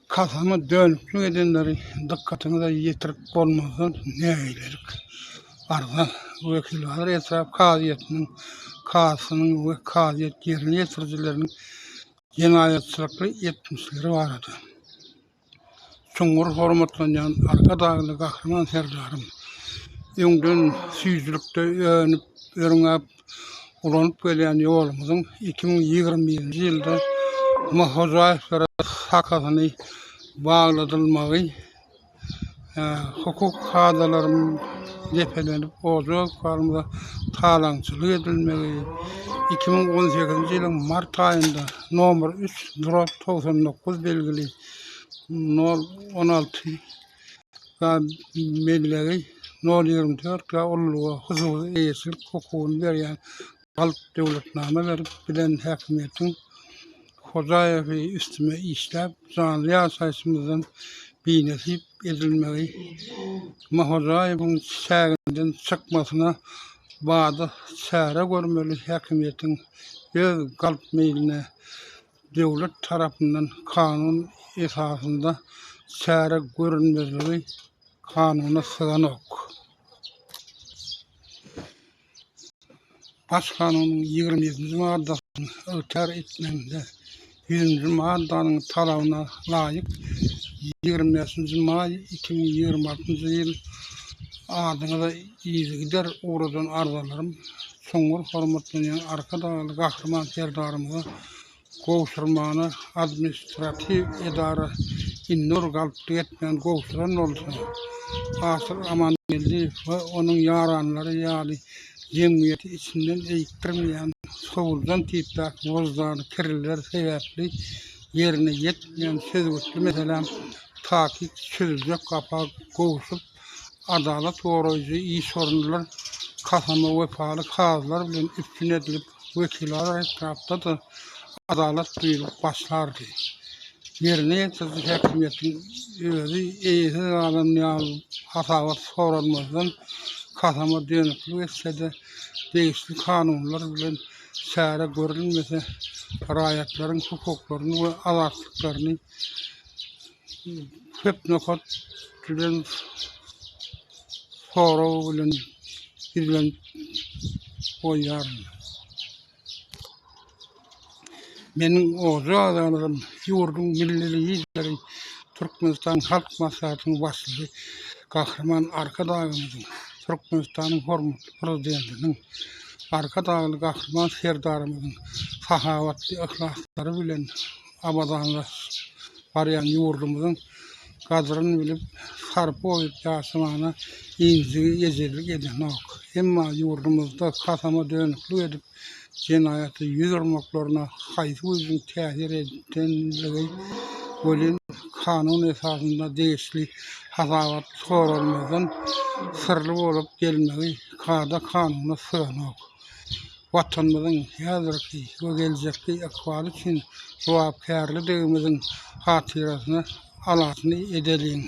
Kafamı dönüklü edenleri dikkatinize yitirip bolmasın ne eyledik? Arda vekiller etraf kadiyetinin kasının ve kadiyet yerini yetiricilerinin cinayetçilikli yetmişleri vardı. Çungur hormatlanan arka dağlı kahraman serdarım. Öňden süýjülükde öňüp, öňäp ulanıp gelen ýolumyzyň 2020-nji ýylda Mahojaýevlere hakasyny bagladylmagy, hukuk hadalaryň lepelenip ozak galmada talaňçylyk edilmegi, 2018-nji ýylyň mart aýynda nomer 3/99 belgili 016 ga belgili 024 ga ulluga huzury eýeslik hukugyny berýän galyp döwletname berip bilen häkimiýetiň Hojaýewy üstüme işläp janly ýaşaýşymyzdan beýnesip edilmegi, Mahojaýewiň şäherden çykmasyna bada çäre görmeli häkimiýetiň öz galyp meýline döwlet tarapyndan kanun esasynda çäre görünmezligi kanuny syganok. Baş kanunyň 27-nji maddasyny öter etmende 100-nji maddanyň talabyna laýyk 25-nji may 2026-njy ýyl adyňyza iýi gider uradan arzalarym soňur hormatlanýan arka dagly gahryman serdarymyza gowşurmany administrativ edara innur galypdyk etmän gowşuran bolsa Asyr Amangeldiýew we onuň ýaranlary ýaly jemgyýeti içinden eýikdirmeýän sowuldan tipdäki wozdany kirliler sebäpli ýerine ýetmeýän sözgüçli meselem takip çözüljek gapak gowşup adalet goraýjy iş orunlar kasama wefaly kazlar bilen üstün edilip wekiller etrafda da adalet duýulyp başlardy. Yerine ýetirdi häkimiýetiň özü eýesi alanýan hasawat soranmazdan kasama dönükli etse değişli kanunlar bilen çäre görülmese raýatlaryň hukuklaryny we azatlyklaryny hep nokat bilen soraw bilen bilen goýar. Meniň oza adamlarym ýurdun millili ýigleri Türkmenistan halk maslahatynyň başlygy Kahraman arka dagymyzyň Türkmenistanyň hormatly prezidentiniň arka dagly gahryman serdarymyzyň sahawatly ihlaslary bilen abadanlaş barýan ýurdumyzyň gadryny bilip sarp oýup ýaşamana ýygy ýejelik edenok. Emma ýurdumyzda kasama dönükli edip cinayeti ýüzürmeklaryna haýsy özüň täsir etdenligi bolan kanun esasynda değişli hasawat sorulmadan sırlı bolup gelmegi kada kanuny syganok. Watanymyzyň häzirki we geljekki ahwaly üçin jogapkärligimiziň hatyrasyny alasyny edelim.